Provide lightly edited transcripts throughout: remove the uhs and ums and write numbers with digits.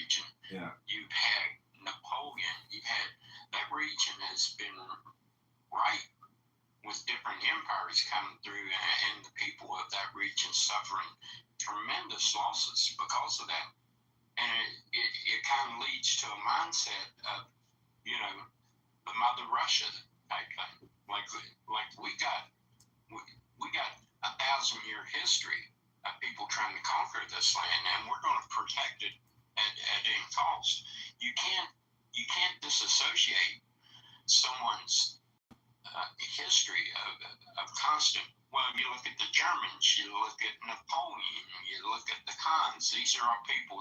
region. Yeah. You've had Napoleon. You've had that region has been right with different empires coming through, and the people of that region suffering tremendous losses because of that. And it kind of leads to a mindset of, you know, the Mother Russia type thing. Like we got 1,000-year history of people trying to conquer this land, and we're going to protect it at any cost. You can't disassociate someone's history of constant. Well, you look at the Germans, you look at Napoleon, you look at the Khans. These are all people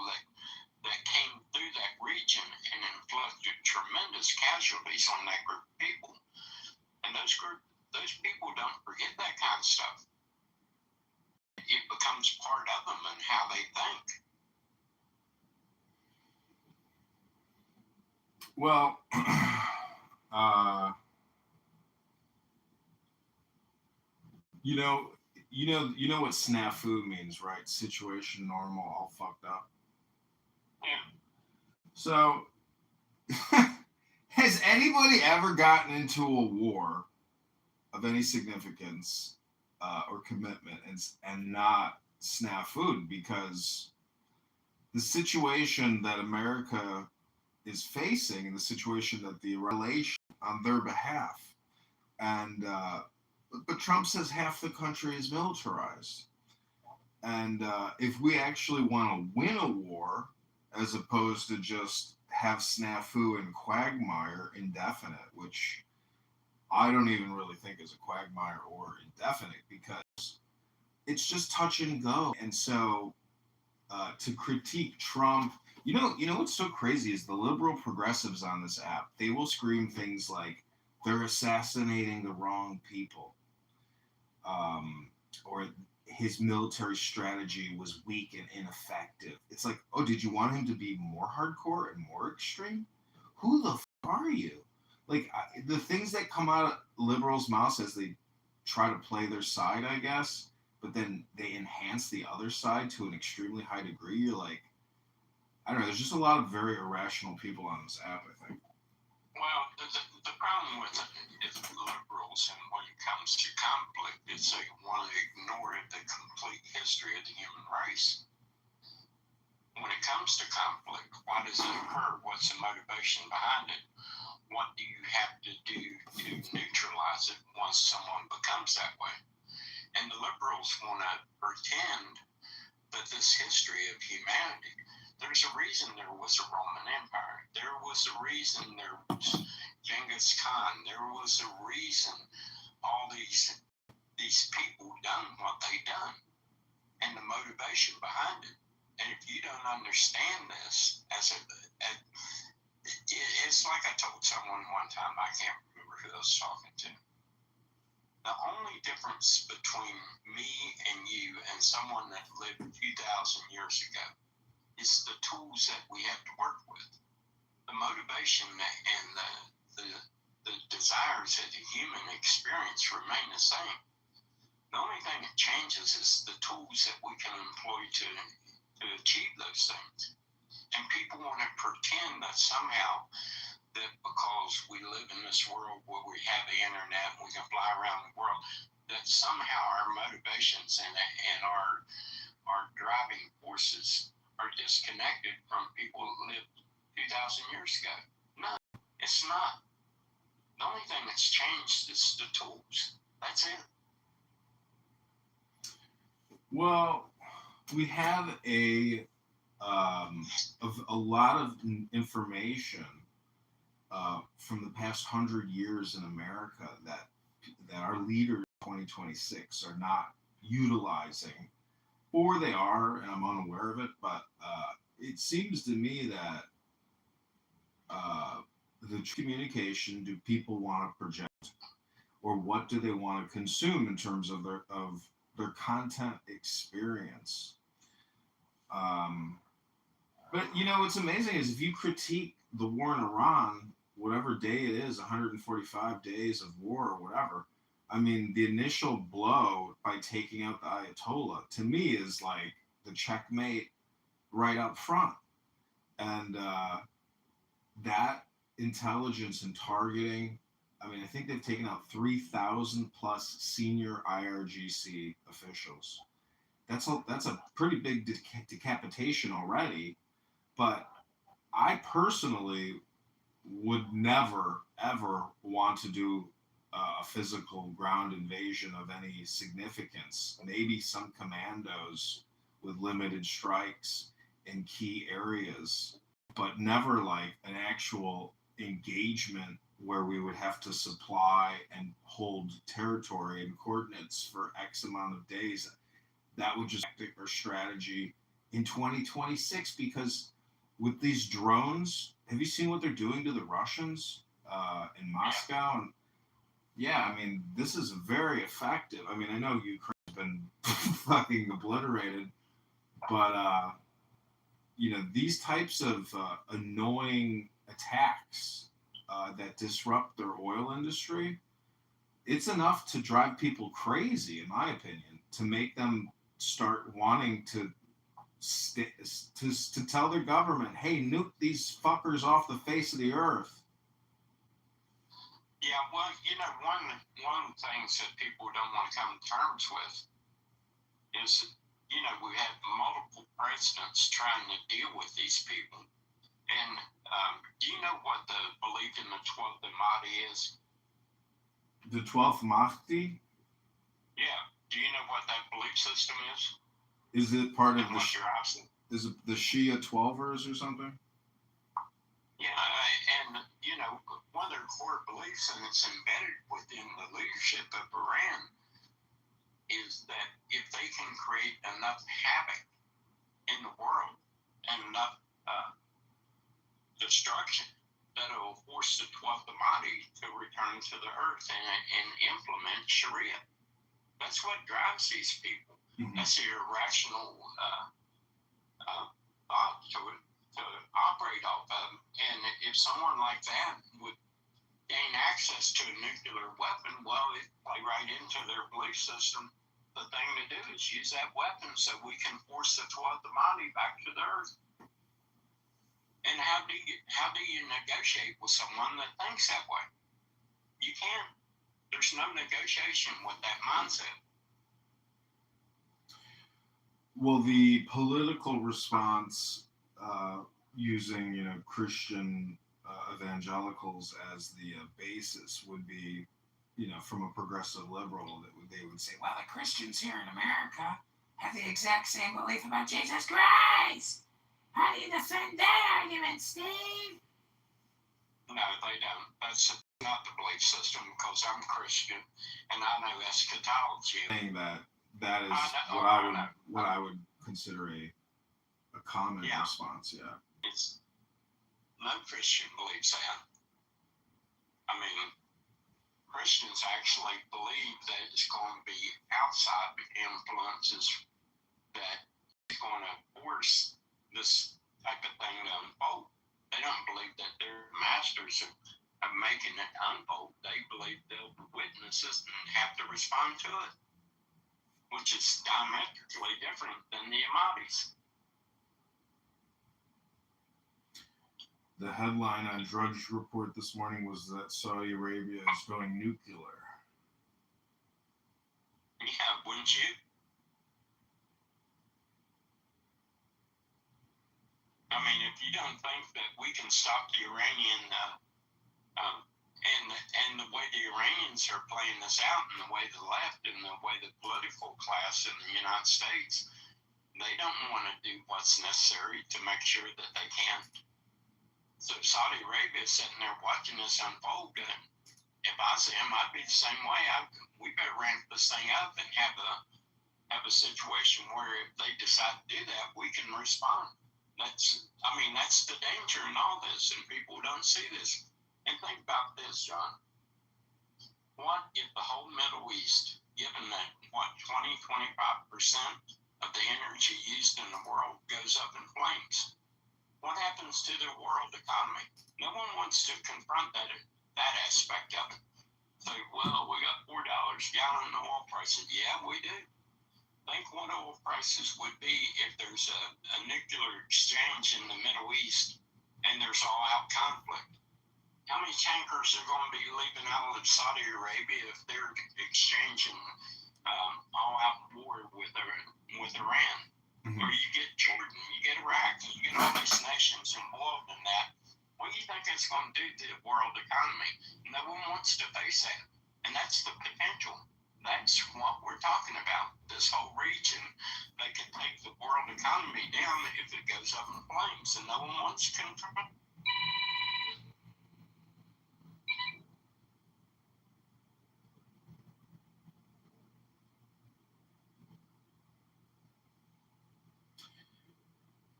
that came through that region and inflicted tremendous casualties on that group of people. And those people don't forget that kind of stuff. It becomes part of them and how they think. Well, you know what snafu means, right? Situation, normal, all fucked up. Yeah. So, has anybody ever gotten into a war of any significance or commitment and not snafu? Because the situation that America is facing and the situation that the relation on their behalf, and but Trump says half the country is militarized, and if we actually want to win a war, as opposed to just have snafu and quagmire indefinite, which I don't even really think is a quagmire or indefinite, because it's just touch and go. And so to critique Trump, you know what's so crazy is the liberal progressives on this app. They will scream things like they're assassinating the wrong people, or his military strategy was weak and ineffective. It's like, oh, did you want him to be more hardcore and more extreme? Who the are you? Like, the things that come out of liberals' mouths as they try to play their side, I guess, but then they enhance the other side to an extremely high degree. You're like, I don't know. There's just a lot of very irrational people on this app, I think. Well, the problem with liberals, and when it comes to conflict, is they want to ignore the complete history of the human race. When it comes to conflict, why does it occur? What's the motivation behind it? What do you have to do to neutralize it once someone becomes that way? And the liberals want to pretend that this history of humanity, there's a reason there was a Roman Empire. There was a reason there was Genghis Khan. There was a reason all these people done what they done, and the motivation behind it. And if you don't understand this, it's like I told someone one time, I can't remember who I was talking to. The only difference between me and you and someone that lived 2,000 years ago is the tools that we have to work with. The motivation and the desires of the human experience remain the same. The only thing that changes is the tools that we can employ to achieve those things. And people want to pretend that somehow that because we live in this world where we have the internet and we can fly around the world, that somehow our motivations and our driving forces are disconnected from people who lived 2,000 years ago. No, it's not. The only thing that's changed is the tools. That's it. Well, we have a lot of information from the past 100 years in America that our leaders in 2026 are not utilizing, or they are, and I'm unaware of it. But it seems to me that the communication, do people want to project, or what do they want to consume in terms of their content experience? But what's amazing is if you critique the war in Iran, whatever day it is, 145 days of war or whatever, I mean, the initial blow by taking out the Ayatollah, to me, is like the checkmate right up front. And that intelligence and targeting, I mean, I think they've taken out 3,000 plus senior IRGC officials. That's a pretty big decapitation already. But I personally would never ever want to do a physical ground invasion of any significance. Maybe some commandos with limited strikes in key areas, but never like an actual engagement where we would have to supply and hold territory and coordinates for X amount of days. That would just tactic or strategy in 2026, because with these drones, have you seen what they're doing to the Russians in Moscow? And yeah, I mean, this is very effective. I mean, I know Ukraine's been fucking obliterated, but these types of annoying attacks that disrupt their oil industry, it's enough to drive people crazy, in my opinion, to make them start wanting to tell their government, hey, nuke these fuckers off the face of the earth. Yeah, well, one of the things that people don't want to come to terms with is, we have multiple presidents trying to deal with these people. And do you know what the belief in the 12th Mahdi is? The 12th Mahdi? Yeah. Do you know what that belief system is? Is it part of is it the Shia 12ers or something? Yeah, and one of their core beliefs, and it's embedded within the leadership of Iran, is that if they can create enough havoc in the world and enough destruction, that it will force the 12th Mahdi to return to the earth and implement Sharia. That's what drives these people. Mm-hmm. That's the irrational thought to operate off of. And if someone like that would gain access to a nuclear weapon, well, it play right into their belief system. The thing to do is use that weapon so we can force the 12th Mahdi back to the earth. And how do you negotiate with someone that thinks that way? You can't. There's no negotiation with that mindset. Well, the political response using, Christian evangelicals as the basis would be, from a progressive liberal, they would say, well, the Christians here in America have the exact same belief about Jesus Christ. How do you defend that argument, Steve? No, they don't. That's not the belief system, because I'm Christian and I know eschatology. Saying that is what I would consider a common response. Yeah. It's no Christian believes that. I mean, Christians actually believe that it's going to be outside influences that is going to force this type of thing to unfold. They don't believe that they're masters of making it unfold. They believe they'll witness it and have to respond to it, which is diametrically different than the Ahmadis. The headline on Drudge Report this morning was that Saudi Arabia is going nuclear. Yeah, wouldn't you? I mean, if you don't think that we can stop the Iranian and the way the Iranians are playing this out, and the way the left and the way the political class in the United States, they don't want to do what's necessary to make sure that they can. So Saudi Arabia is sitting there watching this unfold, and if I see them, I'd be the same way. We better ramp this thing up and have a situation where if they decide to do that, we can respond. That's the danger in all this, and people don't see this. And think about this, John. What if the whole Middle East, given that 20-25% of the energy used in the world goes up in flames? What happens to the world economy? No one wants to confront that aspect of it. Say, well, we got $4 a gallon in oil prices. Yeah, we do. Think what it oil prices would be if there's a nuclear exchange in the Middle East and there's all out conflict. How many tankers are going to be leaving out of Saudi Arabia if they're exchanging all out war with Iran? Mm-hmm. Or you get Jordan, you get Iraq, you get all these nations involved in that. What do you think it's going to do to the world economy? No one wants to face that. And that's the potential. That's what we're talking about. This whole region, they could take the world economy down if it goes up in flames, and no one wants to control.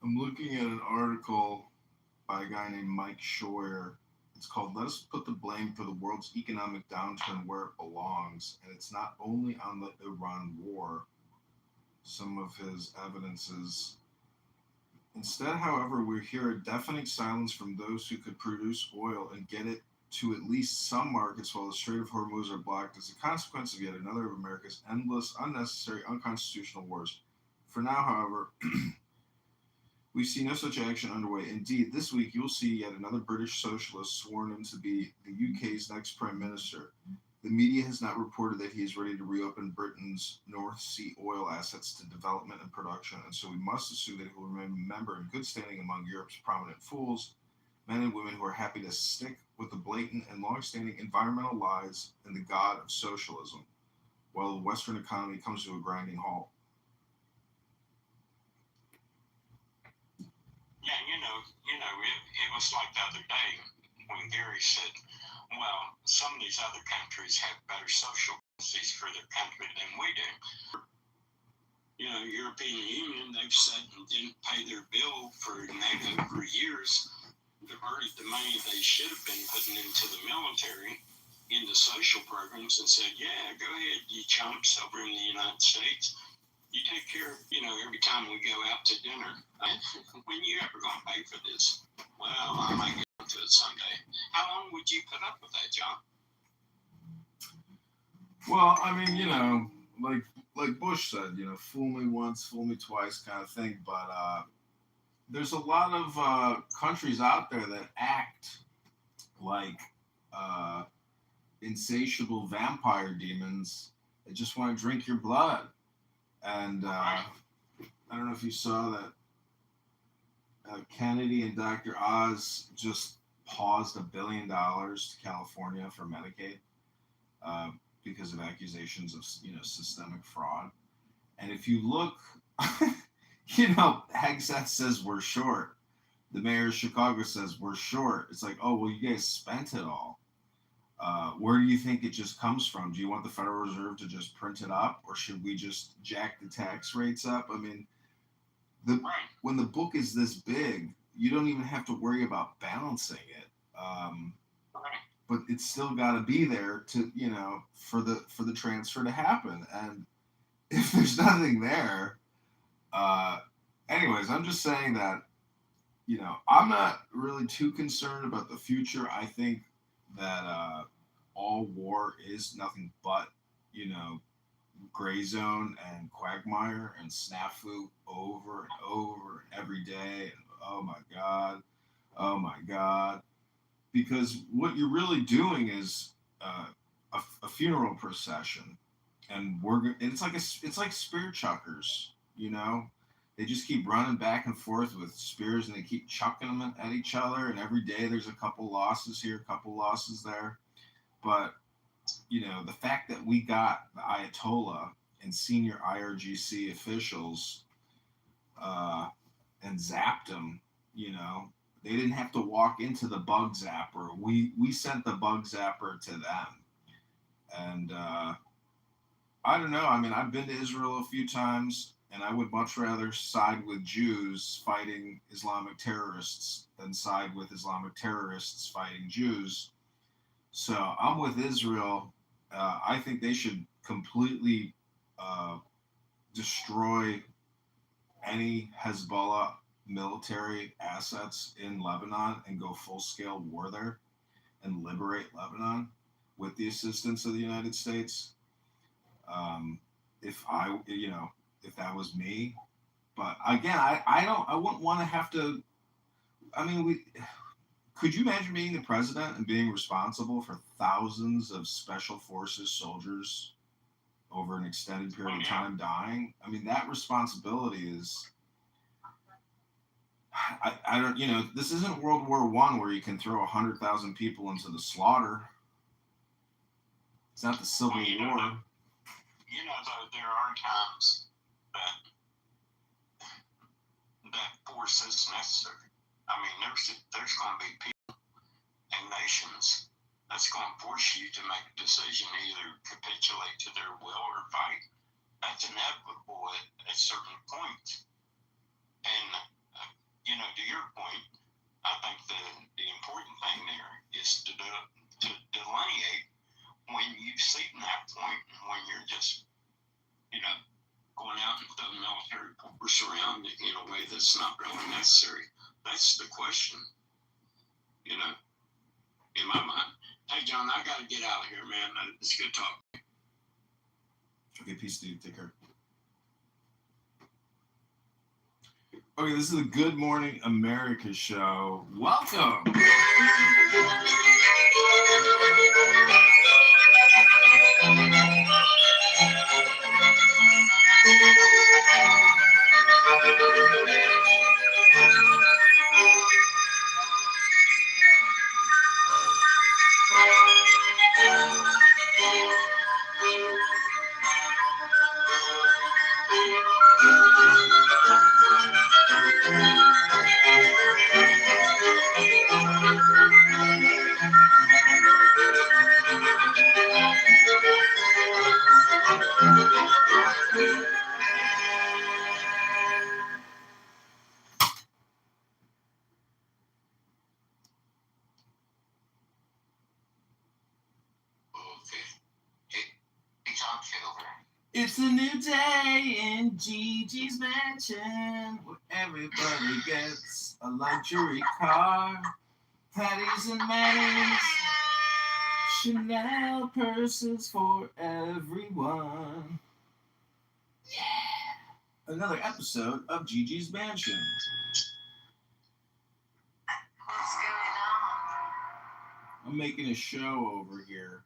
I'm looking at an article by a guy named Mike Scheuer. It's called "Let Us Put the Blame for the World's Economic Downturn Where It Belongs." And it's not only on the Iran war. Some of his evidences. Instead, however, we hear a deafening silence from those who could produce oil and get it to at least some markets while the Strait of Hormuz are blocked as a consequence of yet another of America's endless, unnecessary, unconstitutional wars. For now, however, we see no such action underway. Indeed, this week you'll see yet another British socialist sworn in to be the UK's next Prime Minister. The media has not reported that he is ready to reopen Britain's North Sea oil assets to development and production, and so we must assume that he will remain a member in good standing among Europe's prominent fools, men and women who are happy to stick with the blatant and long-standing environmental lies and the god of socialism, while the Western economy comes to a grinding halt. Yeah, it was like the other day when Gary said, well, some of these other countries have better social policies for their country than we do. European Union, they've said and didn't pay their bill for NATO for years, diverted the money they should have been putting into the military, into social programs, and said, yeah, go ahead, you chumps over in the United States. You take care of, every time we go out to dinner. When you ever going to pay for this? Well, I might get into it someday. How long would you put up with that, John? Well, I mean, like Bush said, fool me once, fool me twice kind of thing. But there's a lot of countries out there that act like insatiable vampire demons that just want to drink your blood. And I don't know if you saw that Kennedy and Dr. Oz just paused $1 billion to California for Medicaid because of accusations of systemic fraud. And if you look, Hegseth says we're short. The mayor of Chicago says we're short. It's like, oh well, you guys spent it all. Where do you think it just comes from? Do you want the Federal Reserve to just print it up, or should we just jack the tax rates up? I mean, when the book is this big, you don't even have to worry about balancing it. But it's still got to be there to, for the transfer to happen. And if there's nothing there, anyways, I'm just saying that, I'm not really too concerned about the future. I think that all war is nothing but, gray zone and quagmire and snafu over and over and every day. And oh my God. Because what you're really doing is a funeral procession. And it's like spear chuckers, They just keep running back and forth with spears, and they keep chucking them at each other. And every day there's a couple losses here, a couple losses there. But, the fact that we got the Ayatollah and senior IRGC officials and zapped them, they didn't have to walk into the bug zapper. We sent the bug zapper to them. And I don't know. I mean, I've been to Israel a few times. And I would much rather side with Jews fighting Islamic terrorists than side with Islamic terrorists fighting Jews. So I'm with Israel. I think they should completely destroy any Hezbollah military assets in Lebanon and go full-scale war there and liberate Lebanon with the assistance of the United States. If I if that was me. But again, I wouldn't want to have to. I mean, could you imagine being the president and being responsible for thousands of special forces soldiers over an extended period of time dying? I mean, that responsibility is. I don't, this isn't World War I where you can throw 100,000 people into the slaughter. It's not the Civil War. Though, there are times that force is necessary. I mean, there's going to be people and nations that's going to force you to make a decision, either capitulate to their will or fight. That's inevitable at certain points. And, to your point, I think the important thing there is to delineate when you've seen that point, when you're just, going out with the military force around in a way that's not really necessary. That's the question, in my mind. Hey, John, I got to get out of here, man. It's good talk. Okay, peace, dude. Take care. Okay, this is the Good Morning America show. Welcome. It's a new day in Gigi's mansion where everybody gets a luxury car, patties and mayonnaise, Chanel purses for everyone. Yeah! Another episode of Gigi's Mansion. What's going on? I'm making a show over here.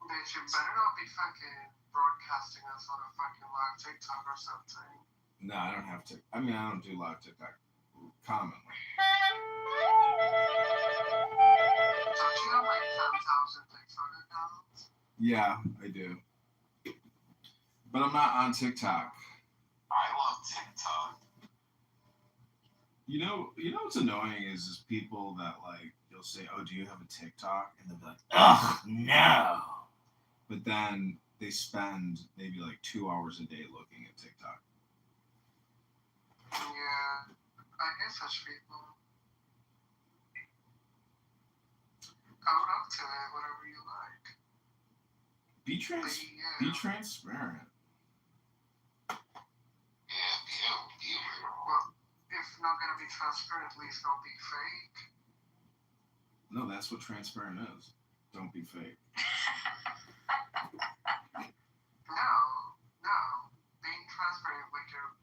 Bitch, you better not be fucking broadcasting us on a fucking live TikTok or something. No, I don't have to. I mean, I don't do live TikTok commonly. Don't you have like 10,000 TikTok accounts? Yeah, I do. But I'm not on TikTok. I love TikTok. You know what's annoying is people that you'll say, "Oh, do you have a TikTok?" And they'll be like, "Ugh, no." But then they spend maybe 2 hours a day looking at TikTok. Yeah, I hate such people. Own up to it, whatever you like. Be transparent. Well, if not gonna be transparent, at least don't be fake. No, that's what transparent is. Don't be fake. No. Being transparent, like you're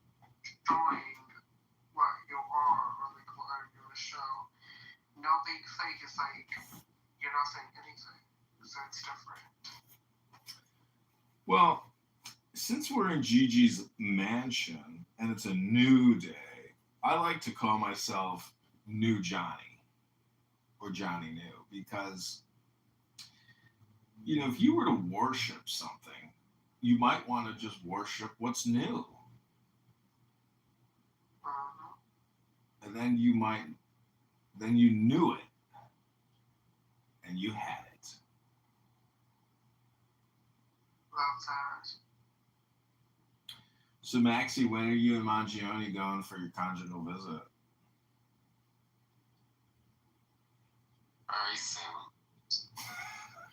showing what you are, or like what you're gonna show. No being fake is like you're not saying anything, so it's different. Well, since we're in Gigi's mansion and it's a new day, I like to call myself New Johnny or Johnny New because, if you were to worship something, you might want to just worship what's new. Mm-hmm. And then you knew it and you had it. Love that. So, Maxie, when are you and Mangione going for your conjugal visit? Very soon.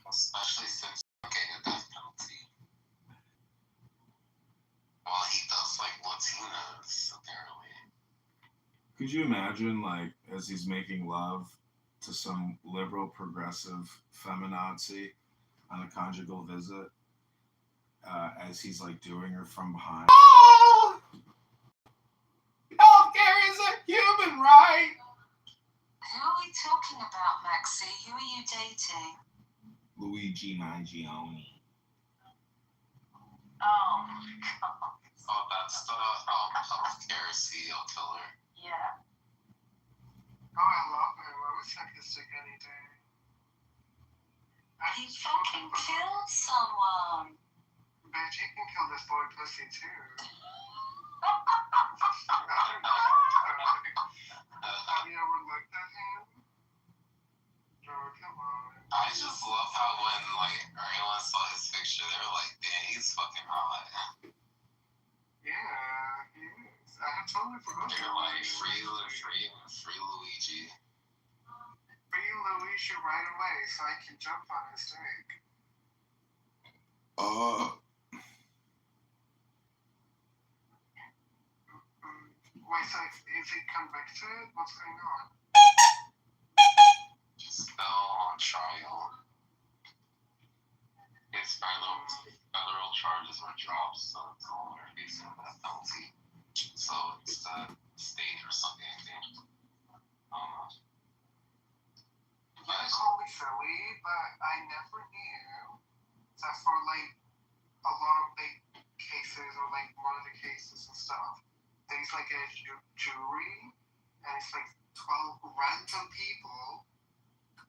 Especially since I'm getting a death penalty. Well, he does like Latinas, apparently. Could you imagine, as he's making love to some liberal, progressive feminazi on a conjugal visit, as he's like doing her from behind. Oh! Healthcare is a human right. Who are we talking about, Maxie? Who are you dating? Luigi Mangione. Oh my god. Oh, that's the healthcare serial killer. Yeah. Oh, I love him. I wish I could stick any day. He fucking killed someone. Bitch, he can kill this boy pussy too. Have you ever looked at him? Oh, come on. I just love how when like everyone saw his picture, they were like, "Damn, he's fucking hot." Yeah, he is. I had totally forgotten. They're like, free Luigi. Free Luigi right away so I can jump on his dick. Wait, so is he convicted? What's going on? He's still on trial. His federal charges were dropped, so it's no longer facing that penalty. So it's the state or something, I think. You can call me silly, but I never knew that for like a lot of big cases or like one of the cases and stuff, there's like a jury and it's like 12 random people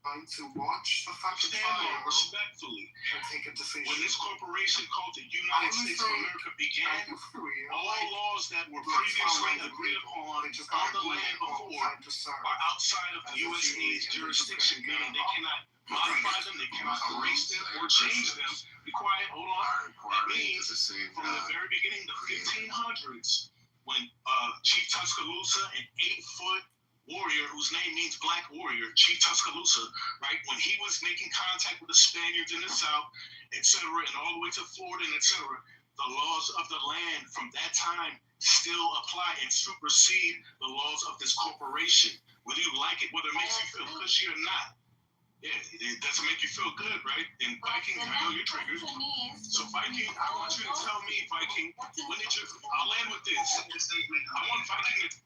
going to watch the fucking trial respectfully and take a decision. when this corporation called the United States of America began, all laws that were previously agreed upon on the land before are outside of the USA's jurisdiction, meaning they cannot modify them, they cannot erase them or change them. Be quiet, hold on. That means from the very beginning, the 1500s, when Chief Tuscaloosa, an 8-foot warrior whose name means Black Warrior, Chief Tuscaloosa, right, when he was making contact with the Spaniards in the South, etc., and all the way to Florida, and etc., the laws of the land from that time still apply and supersede the laws of this corporation. Whether you like it, whether it makes you feel cushy or not. Yeah, it doesn't make you feel good, right? And Viking, I know you're triggered. So Viking, I want you to tell me, Viking, when did you, I'll land with this. I want Viking to...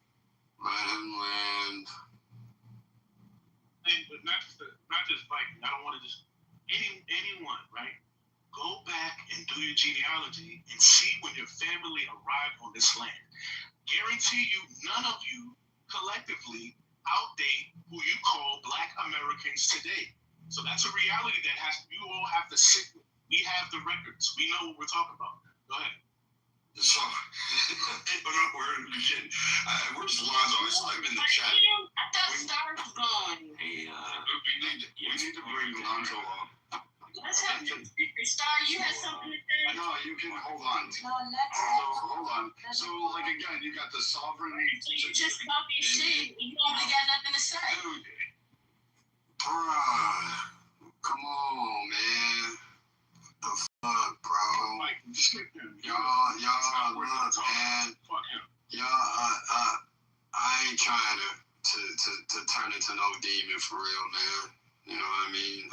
Land. But not just Viking. I don't want to just anyone, right? Go back and do your genealogy and see when your family arrived on this land. Guarantee you, none of you collectively outdate who you call Black Americans today. So that's a reality that you all have to sit with. We have the records. We know what we're talking about. Go ahead. So, where's Lonzo? I'm in the chat. That star's gone. Hey, we need to bring Lonzo up. Let's have you speak. Star, you had something to say? No, you can hold on. No, let's Hold on. So, like, again, you got the sovereign. You just talk your shit. You only got nothing to say. Dude, bruh, come on, man. The fuck, bro? Y'all, look, man. Y'all, I ain't trying to turn into no demon for real, man. You know what I mean?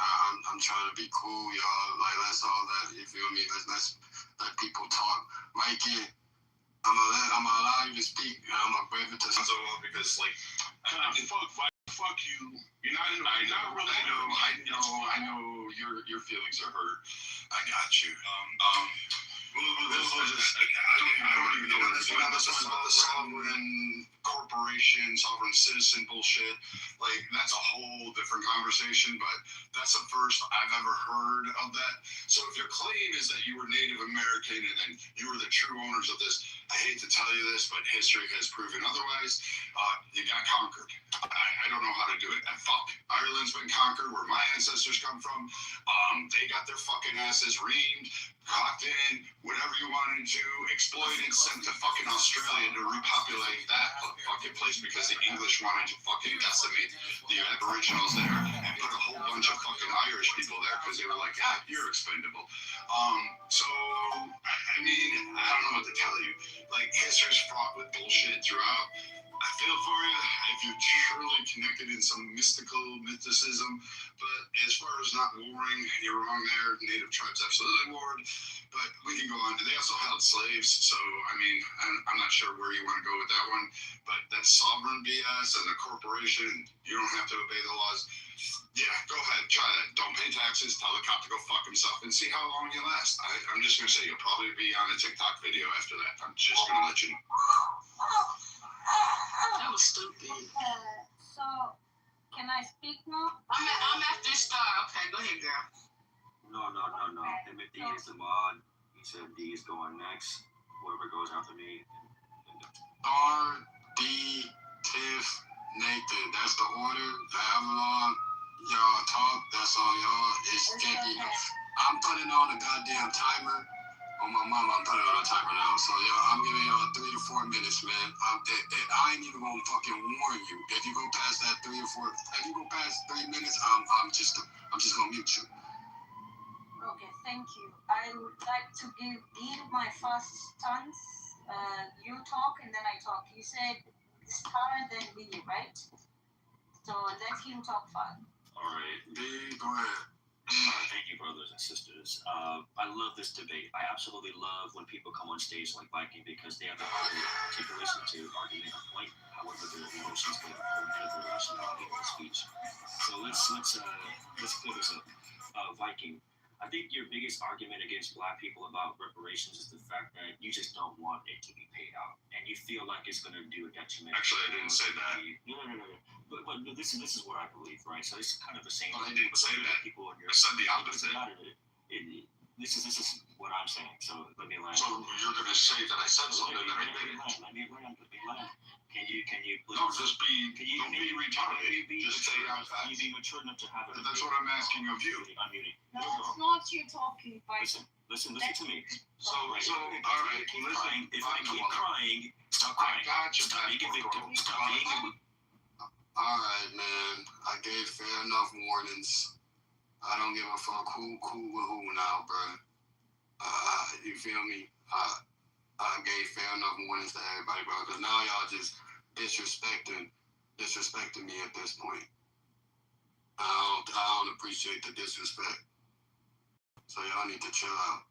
I'm trying to be cool, y'all. Like, let's all that. You feel me? Let's let people talk. Mikey, I'm gonna allow you to speak. And I'm gonna give it to someone because, like, Fuck you. You're not really. I know your feelings are hurt. I got you. I don't even know what this is. This is about the sovereign corporation, sovereign citizen bullshit. Like, that's a whole different conversation, but that's the first I've ever heard of that. So if your claim is that you were Native American and then you were the true owners of this, I hate to tell you this, but history has proven otherwise. You got conquered. I don't know how to do it. And fuck, Ireland's been conquered, where my ancestors come from. They got their fucking asses reamed, cocked in, whatever you wanted to, exploited, sent to fucking Australia to repopulate that fucking place because the English wanted to fucking decimate the Aboriginals there and put a whole bunch of fucking Irish people there because they were like, ah, you're expendable. So, I mean, I don't know what to tell you. Like, history's fraught with bullshit throughout. I feel for you if you're truly connected in some mysticism. But as far as not warring, you're wrong there. Native tribes absolutely warred. But we can go on. They also held slaves. So, I mean, I'm not sure where you want to go with that one. But that's sovereign BS and a corporation. You don't have to obey the laws. Yeah, go ahead. Try that. Don't pay taxes. Tell the cop to go fuck himself and see how long you last. I'm just going to say you'll probably be on a TikTok video after that. I'm just going to let you know. That was stupid. So, can I speak now? I'm at this star. Okay, go ahead, girl. No. Timothy is the mod. He said D is going next. Whoever goes after me. R.D. Tiff Nathan. That's the order. The Avalon. Y'all talk. That's on y'all. It's sticky. I'm putting on a goddamn timer. Oh, my mama, I'm putting on a timer now. So, y'all, I'm giving y'all 3 to 4 minutes, man. I ain't even gonna fucking warn you. If you go past that 3 or 4, if you go past 3 minutes, I'm just gonna mute you. Okay, thank you. I would like to give Dean my first chance. You talk and then I talk. You said Star then B, right? So let him talk first. All right. B, go ahead. Thank you, brothers and sisters. I love this debate. I absolutely love when people come on stage like Viking because they have the articulation to argue a point. However, their emotions get ahead of their rationality in the speech. So let's clear this up. Viking, I think your biggest argument against Black people about reparations is the fact that you just don't want it to be paid out, and you feel like it's going to do a detriment. Actually, I didn't say that. No. But this is what I believe, right? So it's kind of the same. Well, I didn't say that. People in your, I said the opposite. This is what I'm saying. So let me land. So you're gonna say that I said something that I didn't. Let me land. Can you please? No, just be. Don't be retarded. Just say I'm Can you be mature enough to have it? That's what I'm asking of you. I'm muting. No, it's not you talking, Viking. Listen to me. So all right. Listen. If I keep crying, stop crying. I got you Stop back. being a victim. Stop being a All right, man. I gave fair enough warnings. I don't give a fuck who now, bro. You feel me? I gave fair enough warnings to everybody, bro. Because now y'all just disrespecting me at this point. I don't appreciate the disrespect. So y'all need to chill out.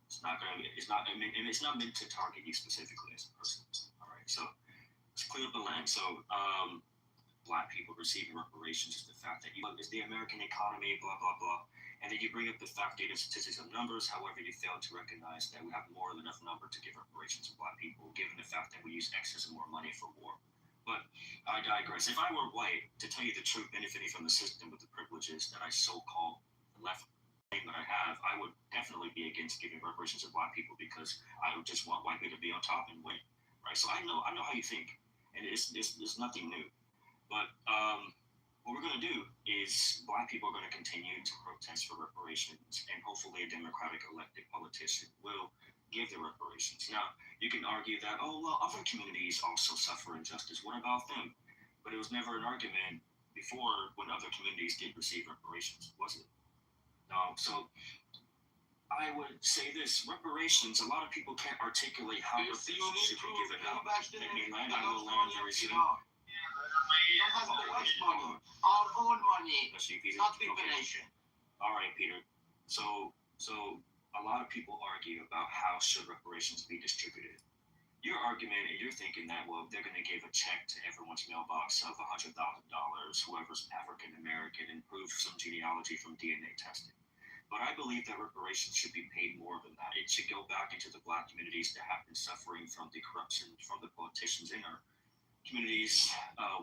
It's not meant to target you specifically as a person. All right, so let's clear up the land. So, Black people receiving reparations is the fact that is the American economy, blah blah blah, and then you bring up the fact data, statistics, and numbers. However, you fail to recognize that we have more than enough number to give reparations to Black people, given the fact that we use excess and more money for war. But I digress. If I were white, to tell you the truth, benefiting from the system with the privileges that I so-called left that I have, I would definitely be against giving reparations to Black people because I would just want white people to be on top and win. Right? So I know how you think, and it's nothing new. But what we're going to do is Black people are going to continue to protest for reparations, and hopefully a Democratic elected politician will give the reparations. Now, you can argue that, other communities also suffer injustice. What about them? But it was never an argument before when other communities did receive reparations, was it? No. So I would say this, reparations, a lot of people can't articulate how reparations should be given out. I will land very soon. Don't have the West money, our own money, not reparation. All right, Peter. So a lot of people argue about how should reparations be distributed. Your argument, and you're thinking that, well, they're going to give a check to everyone's mailbox of $100,000, whoever's African American, and prove some genealogy from DNA testing. But I believe that reparations should be paid more than that. It should go back into the Black communities that have been suffering from the corruption from the politicians in our communities,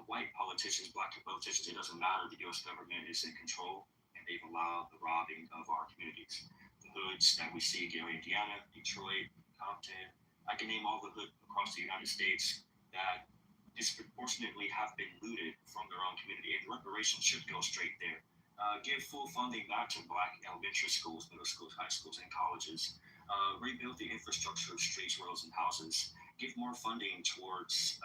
white politicians, Black politicians, it doesn't matter. The U.S. government is in control, and they've allowed the robbing of our communities. The hoods that we see, Gary, Indiana, Detroit, Compton, I can name all the hoods across the United States that disproportionately have been looted from their own community, and reparations should go straight there. Give full funding back to Black elementary schools, middle schools, high schools, and colleges. Rebuild the infrastructure of streets, roads, and houses. Give more funding towards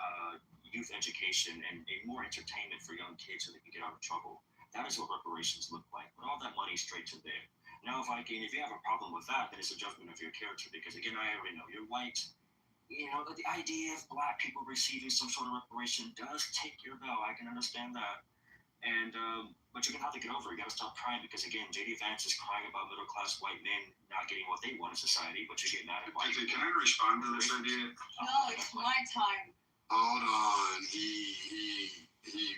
youth education and more entertainment for young kids so they can get out of trouble. That is what reparations look like. But all that money straight to there. Now, Viking, if you have a problem with that, then it's a judgment of your character. Because again, I already know you're white. you know, the idea of black people receiving some sort of reparation does take your bell. I can understand that. And but you're gonna have to get over it. You gotta stop crying because again, JD Vance is crying about middle class white men not getting what they want in society, but you get mad at white Can I respond to this idea? No, it's my time. Hold on. He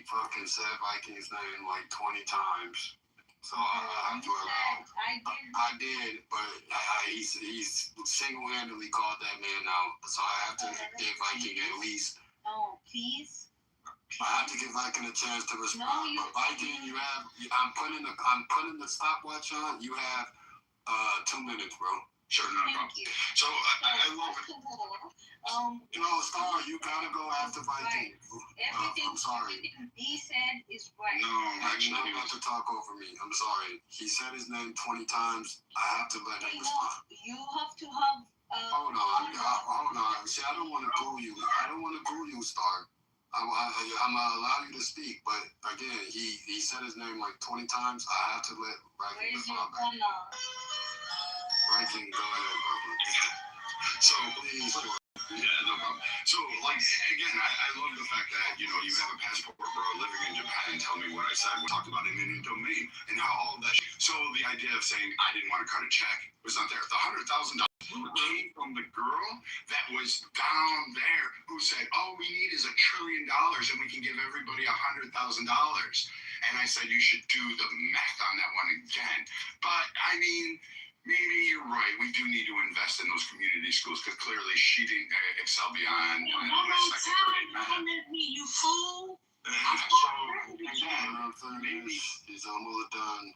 fucking said Vikings name like 20 times. So I have to allow. I did, but he's single-handedly called that man out. So I have to give Viking at least. Oh, please. I have to give Viking a chance to respond. No, but Viking, I'm putting the stopwatch on. You have 2 minutes, bro. Sure, no problem. So I love it. Star, you gotta go after Viking. Everything, I'm sorry. Everything he said is right. No, actually, you have to talk over me. I'm sorry. He said his name 20 times. I have to let him respond. You have to have. Hold on. See, I don't want to goo you. Star. I'm gonna allow you to speak, but again, he said his name like 20 times. I have to let Viking respond back. Viking, go ahead, brother. So please. Yeah, no problem. So, like, again, I love the fact that, you have a passport, bro, living in Japan, tell me what I said. We talked about Indian domain and how all of that. So, the idea of saying I didn't want to cut a check was not there. The $100,000 came from the girl that was down there who said, all we need is $1 trillion and we can give everybody $100,000. And I said, you should do the math on that one again. But, I mean, maybe you're right. We do need to invest in those community schools because clearly she didn't excel beyond second grade math. You fool. So, maybe he's almost done.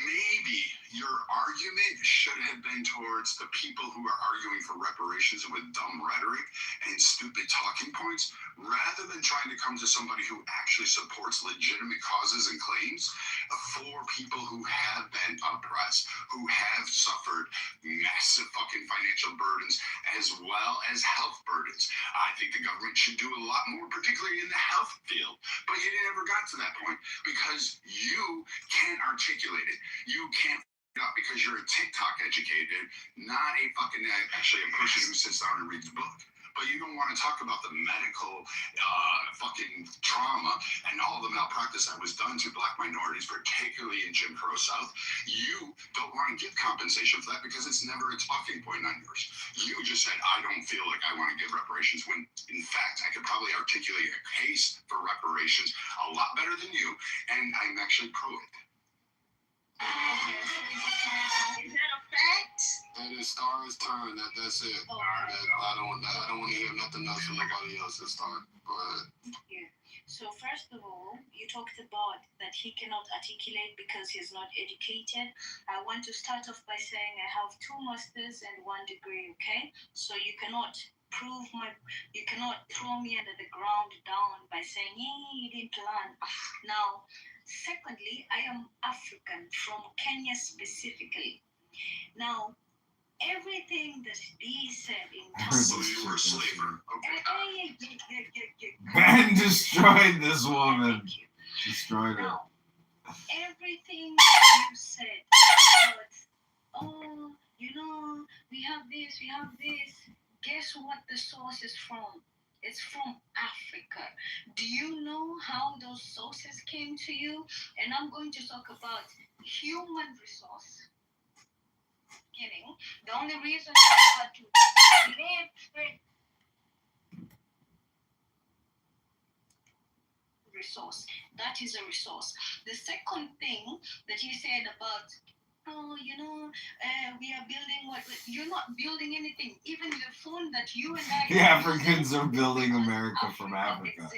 Maybe your argument should have been towards the people who are arguing for reparations with dumb rhetoric and stupid talking points, rather than trying to come to somebody who actually supports legitimate causes and claims for people who have been oppressed, who have suffered massive fucking financial burdens as well as health burdens. I think the government should do a lot more, particularly in the health field. But you never got to that point because you can't articulate it. You can't up because you're a TikTok educated, not a fucking actually a person who sits down and reads a book. But you don't want to talk about the medical fucking trauma and all the malpractice that was done to black minorities, particularly in Jim Crow South. You don't want to give compensation for that because it's never a talking point on yours. You just said, I don't feel like I want to give reparations, when in fact I could probably articulate a case for reparations a lot better than you, and I'm actually pro it. Is that a fact? That is Star's turn. That's it. Oh, I don't want to hear nothing else from nobody else. It's Star. Go ahead. Yeah. So first of all, you talked about that he cannot articulate because he's not educated. I want to start off by saying I have 2 masters and 1 degree. Okay, so you cannot throw me under the ground down by saying, hey, you didn't learn. Now, secondly, I am African from Kenya specifically. Now, everything that he said in terms of you were a slaver. Ben destroyed this woman. Destroyed her. Now, everything you said about, we have this. Guess what the source is from? It's from Africa. Do you know how those sources came to you? And I'm going to talk about human resource. The only reason I had to live resource. That is a resource. The second thing that you said about, we are building what? You're not building anything. Even the phone that you and I... The Africans are building America from Africa.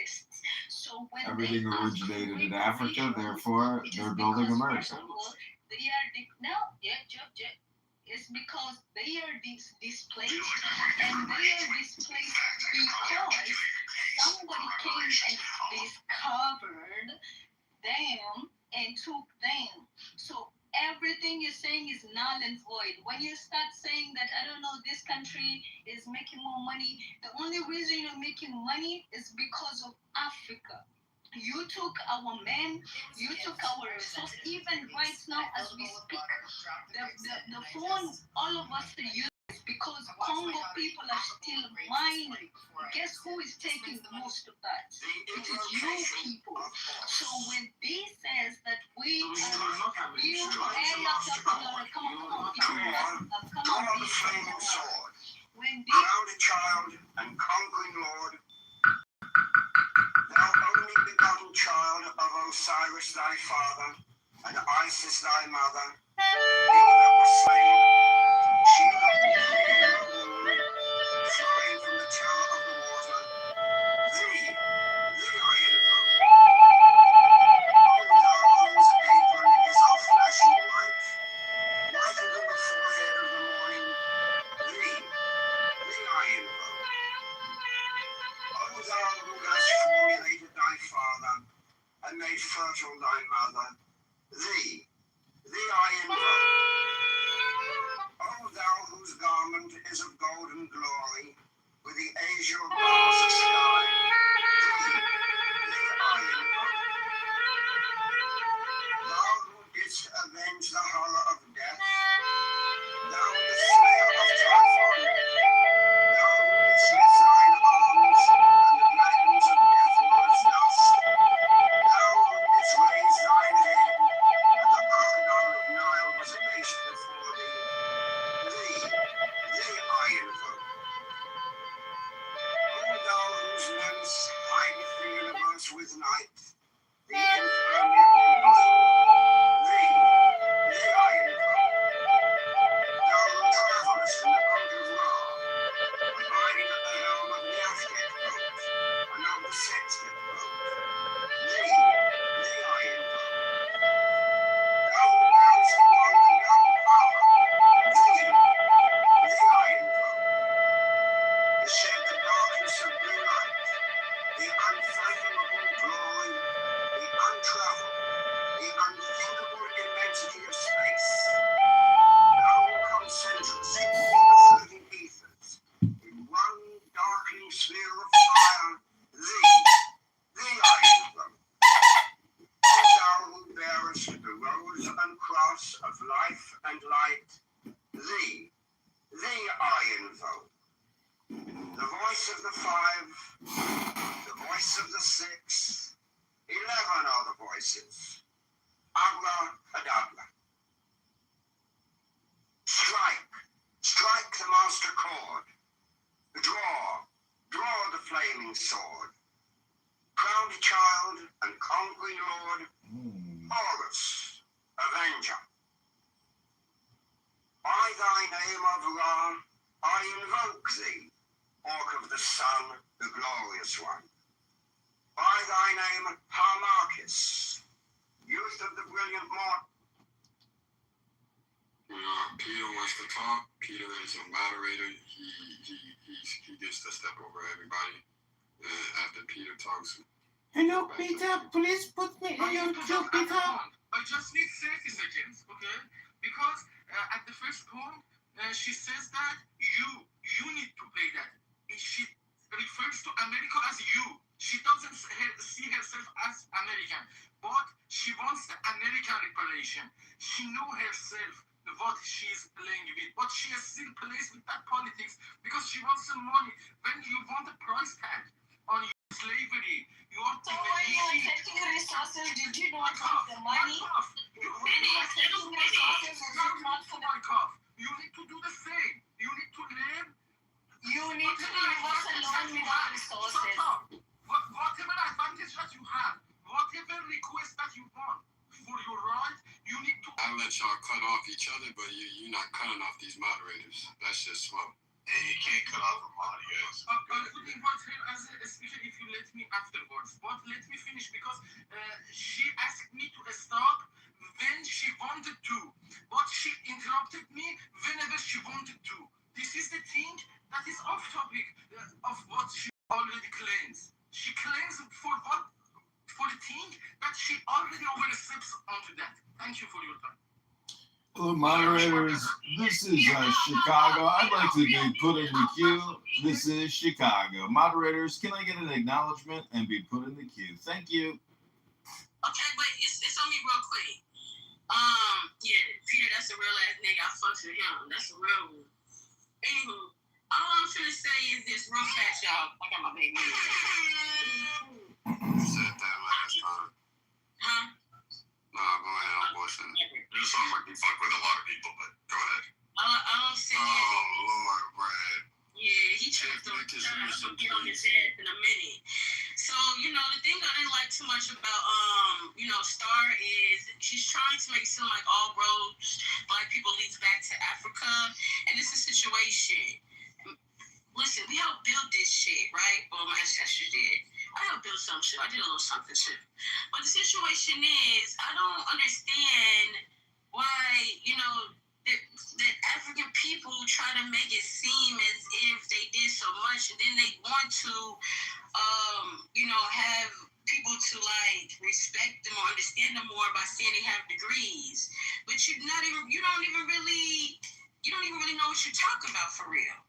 So when everything originated in Africa, therefore they're building America. It's because they are displaced, and they are displaced because somebody came and discovered them and took them. So everything you're saying is null and void. When you start saying that, I don't know, this country is making more money, the only reason you're making money is because of Africa. You took our men, you took our resources. Even right now as we speak, the phone all of us are using is because Congo people are still mining. Guess who is taking the most of that? It is you people. So when B says that we are you come on, when B Crowned child and conquering Lord, thou only begotten child of Osiris thy father, and Isis thy mother, thee that was slain, she that decreed in her womb, flying from the terror of the water, thee I invoke. O thou whose apron is of flesh and white, whiter than the forehead of the morning, thee I invoke. O thou who hast formulated thy father, and made fertile thy mother, thee I invoke. O thou whose garment is of golden glory, with the azure bars of sky, thee I invoke. Thou who didst avenge the horror of death, thou the slayer of Typhon, thou who didst lift thine arms, and the dragons of death were as dust, thou who didst raise thine head, and the crocodile of Nile was abased before thee, thee I invoke. O thou whose menace hideth the universe with night, the impermeable blue, thee I invoke. Thou who travellest in the boat of Ra, abiding at the helm of the Afghan boat, and of the sextet boat, thee I invoke. Thou who bearest the wand of young power, thee I invoke. To shed the darkness of blue light, the unfathomable glory, the untraveled, the unthinkable immensity of space. Thou who concentrest all the floating ethers in one darkening sphere of fire, thee I invoke. O thou who bearest the rose and cross of life and light, thee I invoke. The voice of the five, the voice of the six, 11 are the voices. Abra Adabra. Strike the master chord. Draw the flaming sword. Crowned child and conquering lord, Horus, avenger. By thy name of Ra, I invoke thee, Orc of the sun, the glorious one. By thy name, Harmarchus, youth of the brilliant morn. Peter wants to talk. Peter is a moderator. He gets to step over everybody. After Peter talks. Hello, Peter. Please put me in your queue, Peter. I just need 30 seconds, okay? Because at the first point, she says that you need to pay that. She refers to America as you. She doesn't see herself as American, but she wants the American reparation. She know herself what she's playing with, but she still plays with that politics because she wants some money. When you want a price tag on your slavery, you are so when you are taking resources, did you not want the money? You need to do the same. You need to live. You need to leave us alone without resources. Whatever advantage that you have, whatever request that you want for your right, you need to. I'll let y'all cut off each other, but you're not cutting off these moderators. That's just slow. And you can't cut off a moderator. I would invite her as especially if you let me afterwards. But let me finish because she asked me to stop when she wanted to, but she interrupted me whenever she wanted to. This is the thing that is off topic of what she already claims. She claims for what? For the thing that she already oversteps onto that. Thank you for your time. Hello, moderators. This is Chicago. I'd like to be put in the queue. This is Chicago. Moderators, can I get an acknowledgement and be put in the queue? Thank you. Okay, but it's on me real quick. Yeah, Peter, that's a real ass nigga. I fucks with him. That's a real one. Anywho, all I'm trying to say is this real fast, y'all. I got my baby. You said that last time. Huh? No, go ahead. I'm listening. You sound like you fuck with a lot of people, but go ahead. I'm saying. Oh, Lord, Brad. Yeah, he tried to get on his ass in a minute. So, the thing I didn't like too much about, Star is she's trying to make it seem like all roads Black people leads back to Africa. And it's a situation. Listen, we helped build this shit, right? Well, my ancestors did. I helped build some shit. I did a little something too. But the situation is, I don't understand why, that African people try to make it seem as if they did so much, and then they want to, have people to respect them or understand them more by saying they have degrees. But you don't even really know what you're talking about for real.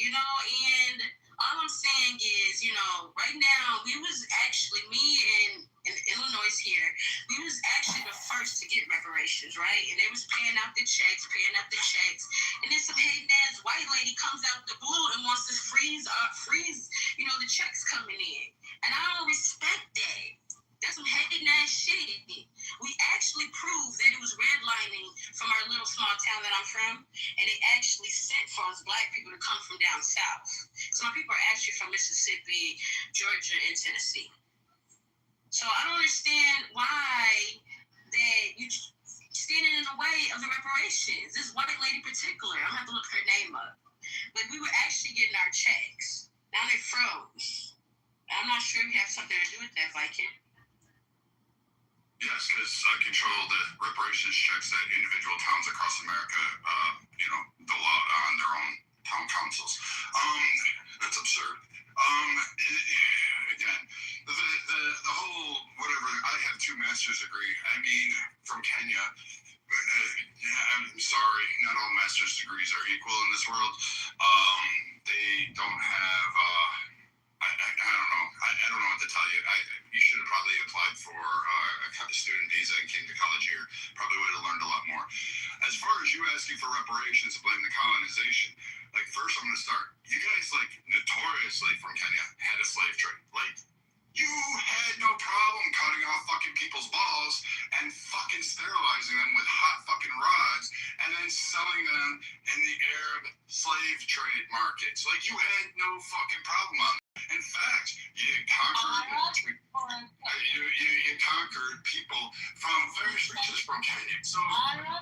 And all I'm saying is, right now, we was actually, me and in Illinois here, we was actually the first to get reparations, right? And they was paying out the checks, and then some hating ass white lady comes out the blue and wants to freeze, the checks coming in. And I don't respect that. That's some hating ass shit. We actually proved that it was redlining from our little small town that I'm from, and they actually sent for us Black people to come from down south. So my people are actually from Mississippi, Georgia, and Tennessee. So I don't understand why that you standing in the way of the reparations. This white lady in particular, I'm gonna have to look her name up. But we were actually getting our checks. Now they froze. I'm not sure if you have something to do with that, Viking. Yes, because I control the reparations checks that individual towns across America, the law on their own town councils. That's absurd. Again, the whole whatever. I have 2 master's degree. I mean, from Kenya. I'm sorry, not all master's degrees are equal in this world. They don't have. I don't know. I don't know what to tell you. You should have probably applied for a student visa and came to college here. Probably would have learned a lot more. As far as you asking for reparations to blame the colonization, first I'm going to start. You guys, notoriously from Kenya, had a slave trade. You had no problem cutting off fucking people's balls and fucking sterilizing them with hot fucking rods and then selling them in the Arab slave trade markets. You had no fucking problem on it. In fact, you conquered people from various regions from Kenya. So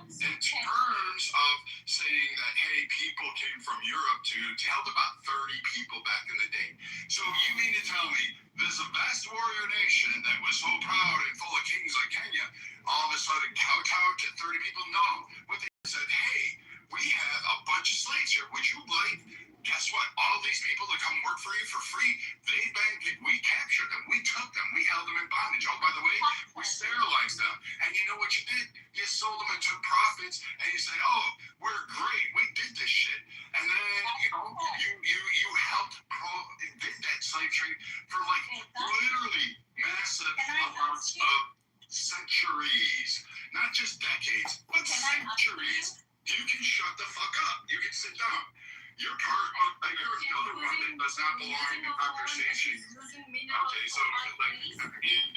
in terms of saying that, hey, people came from Europe to held about 30 people back in the day. So you mean to tell me there's a vast warrior nation that was so proud and full of kings like Kenya, all of a sudden kowtowed to 30 people? No. What they said, hey, we have a bunch of slaves here. Would you guess what? All these people that come work for you for free, we captured them. We took them. We held them in bondage. Oh, by the way, we sterilized them. And you know what you did? You sold them and took profits. And you said, oh, we're great. We did this shit. And then, you helped did that slave trade for literally massive amounts of centuries. Not just decades, but centuries. You can shut the fuck up. You can sit down. You're you're another one that does not belong in the conversation. Okay, so you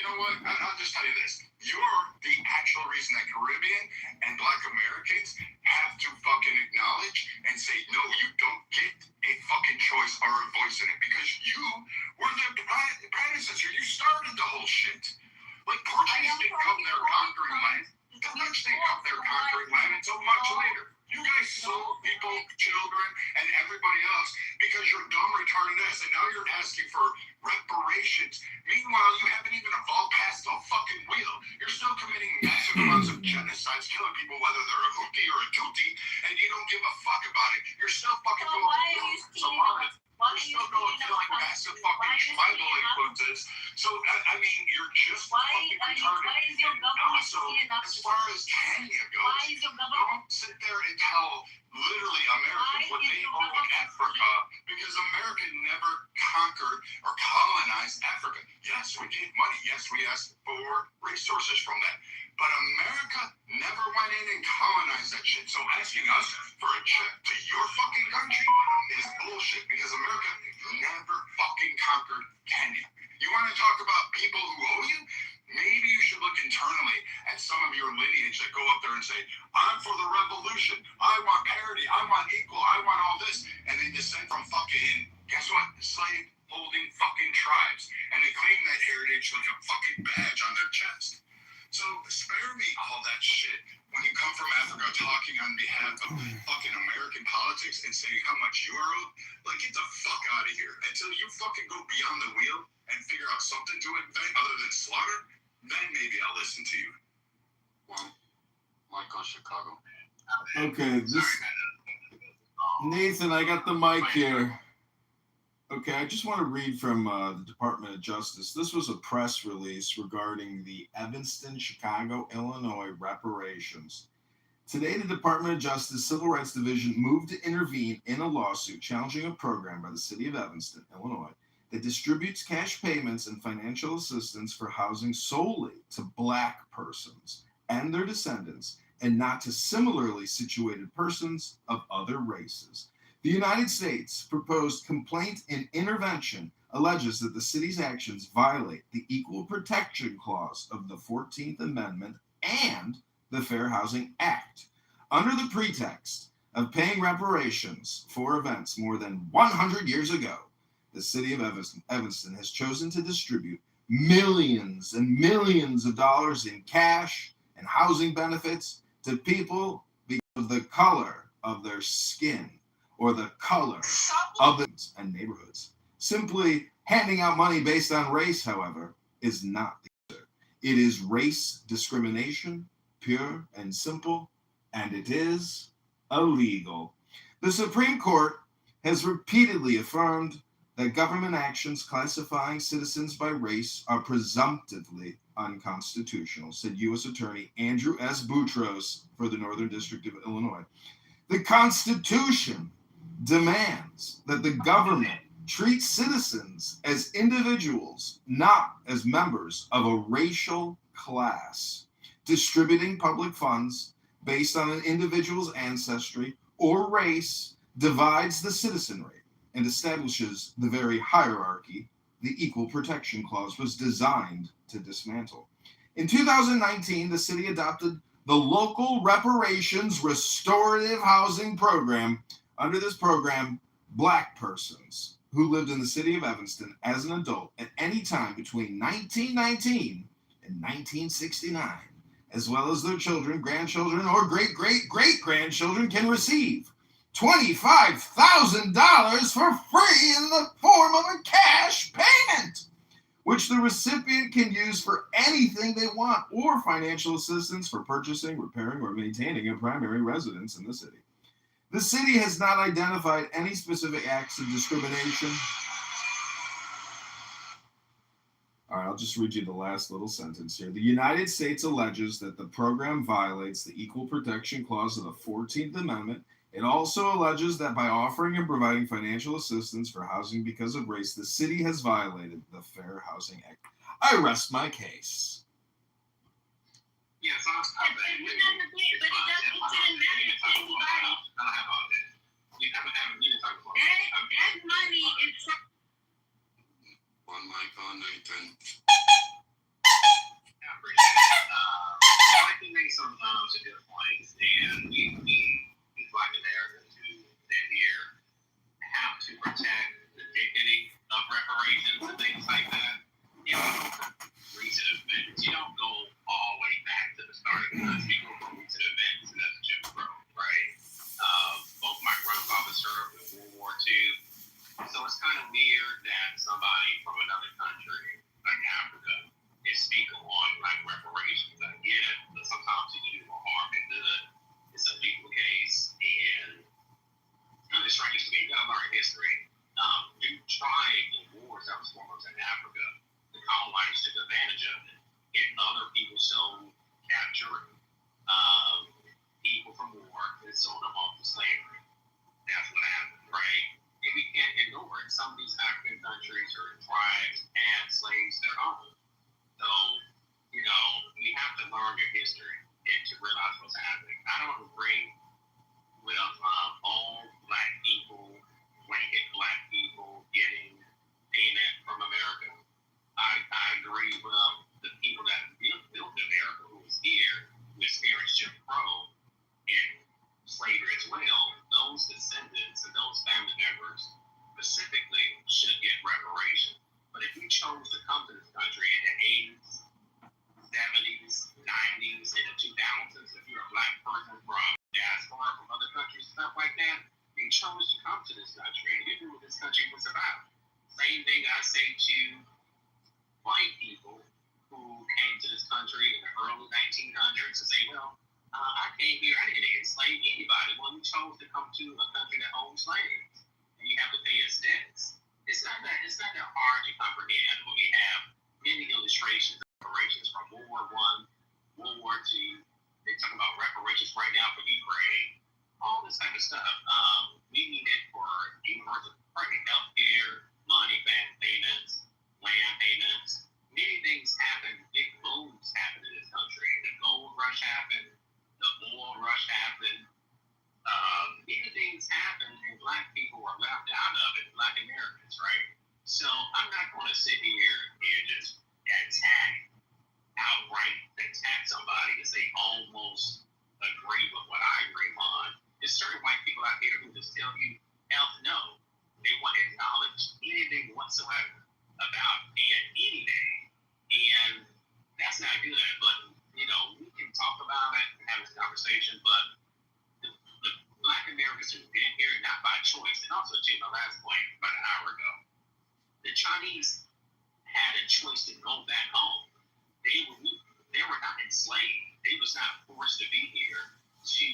know what? I'll just tell you this. You're the actual reason that Caribbean and Black Americans have to fucking acknowledge and say, no, you don't get a fucking choice or a voice in it because you were the predecessor. You started the whole shit. Portuguese didn't come there conquering land. The Dutch didn't come there conquering land until much later. You guys sold people, children, and everybody else because you're dumb, retarded ass, and now you're asking for reparations. Meanwhile, you haven't even evolved past the fucking wheel. You're still committing massive amounts of genocides, killing people, whether they're a Houthi or a Tutsi, and you don't give a fuck about it. You're still fucking you're still going killing massive fucking tribal influences. So, you're just fucking retarded. Also, as far as Kenya goes, don't sit there and tell literally Americans what they owe in Africa because America never conquered or colonized Africa. Yes, we gave money. Yes, we asked for resources from that. But America never went in and colonized that shit. So asking us for a check to your fucking country is bullshit because America never fucking conquered Kenya. You want to talk about people who owe you? Maybe you should look internally at some of your lineage that go up there and say, I'm for the revolution. I want parity. I want equal. I want all this. And they descend from fucking, guess what? Slave holding fucking tribes. And they claim that heritage like a fucking badge on their chest. So spare me all that shit when you come from Africa talking on behalf of fucking American politics and saying how much you are owed. Like, get the fuck out of here. Until you fucking go beyond the wheel and figure out something to invent other than slaughter, then maybe I'll listen to you. Well, Michael, Chicago. Okay, Nathan, I got the mic here. Okay, I just want to read from the Department of Justice. This was a press release regarding the Evanston, Chicago, Illinois reparations. Today, the Department of Justice Civil Rights Division moved to intervene in a lawsuit challenging a program by the city of Evanston, Illinois, that distributes cash payments and financial assistance for housing solely to Black persons and their descendants, and not to similarly situated persons of other races. The United States proposed complaint and intervention alleges that the city's actions violate the Equal Protection Clause of the 14th Amendment and the Fair Housing Act, under the pretext of paying reparations for events more than 100 years ago. The city of Evanston has chosen to distribute millions and millions of dollars in cash and housing benefits to people because of the color of their skin or the color of the and neighborhoods. Simply handing out money based on race, however, is not the answer. It is race discrimination, pure and simple, and it is illegal. The Supreme Court has repeatedly affirmed that government actions classifying citizens by race are presumptively unconstitutional, said U.S. Attorney Andrew S. Boutros for the Northern District of Illinois. The Constitution demands that the government treat citizens as individuals, not as members of a racial class. Distributing public funds based on an individual's ancestry or race divides the citizenry and establishes the very hierarchy the Equal Protection Clause was designed to dismantle. In 2019, the city adopted the Local Reparations Restorative Housing Program. Under this program, Black persons who lived in the city of Evanston as an adult at any time between 1919 and 1969, as well as their children, grandchildren, or great-great-great-grandchildren, can receive $25,000 for free in the form of a cash payment, which the recipient can use for anything they want, or financial assistance for purchasing, repairing, or maintaining a primary residence in the city. The city has not identified any specific acts of discrimination. All right, I'll just read you the last little sentence here. The United States alleges that the program violates the Equal Protection Clause of the 14th Amendment. It also alleges that by offering and providing financial assistance for housing because of race, the city has violated the Fair Housing Act. I rest my case. Yeah, so but it doesn't matter to anybody. I don't have all that. That money is. One mic on, Nathan. I appreciate it. I can make some good points, and we Black Americans who live here have to protect the dignity of reparations and things like that. You know, recent events. You don't go all the way back to the starting lines. You go from recent events, and that's Jim Crow, right? Both my grandfathers served in World War II, so it's kind of weird that somebody from another country, like Africa, is speaking on like reparations. I get it, but sometimes you can do more harm than good. It's a legal case, and it's strange to me. You gotta learn history. You tried in wars that was foremost in Africa. The colonizers took advantage of it, and other people sold, captured people from war and sold them off to slavery. That's what happened, right? And we can't ignore it. Some of these African countries or tribes had slaves their own. So, you know, we have to learn your history. and to realize what's happening. I don't agree with all black people, blanket black people getting payment from America. I agree with the people that built America, who was here, who experienced Jim Crow and slavery as well. Those descendants and those family members specifically should get reparations. But if you chose to come to this country in the 80s, 70s, 90s, and the 2000s, if you're a black person from diaspora, from other countries, stuff like that, you chose to come to this country and you knew what this country was about. Same thing I say to white people who came to this country in the early 1900s and say, well, I came here, I didn't enslave anybody. Well, you chose to come to a country that owns slaves, and you have to pay its debts. It's not that hard to comprehend when we have many illustrations of reparations from World War I, World War II. They're talking about reparations right now for Ukraine, all this type of stuff. We need it for universal health care, money back payments, land payments. Many things happen, big booms happen in this country. The gold rush happened, the oil rush happened. Many things happen, and black people were left out of it, black Americans, right? So I'm not going to sit here and just outright attack somebody and say almost agree with what I agree on. There's certain white people out here who just tell you, hell no. They want to acknowledge anything whatsoever about paying anything. And that's not good. But, we can talk about it and have this conversation, but the black Americans who've been here, not by choice, and also to my last point about an hour ago, the Chinese had a choice to go back home. They were not enslaved. They was not forced to be here to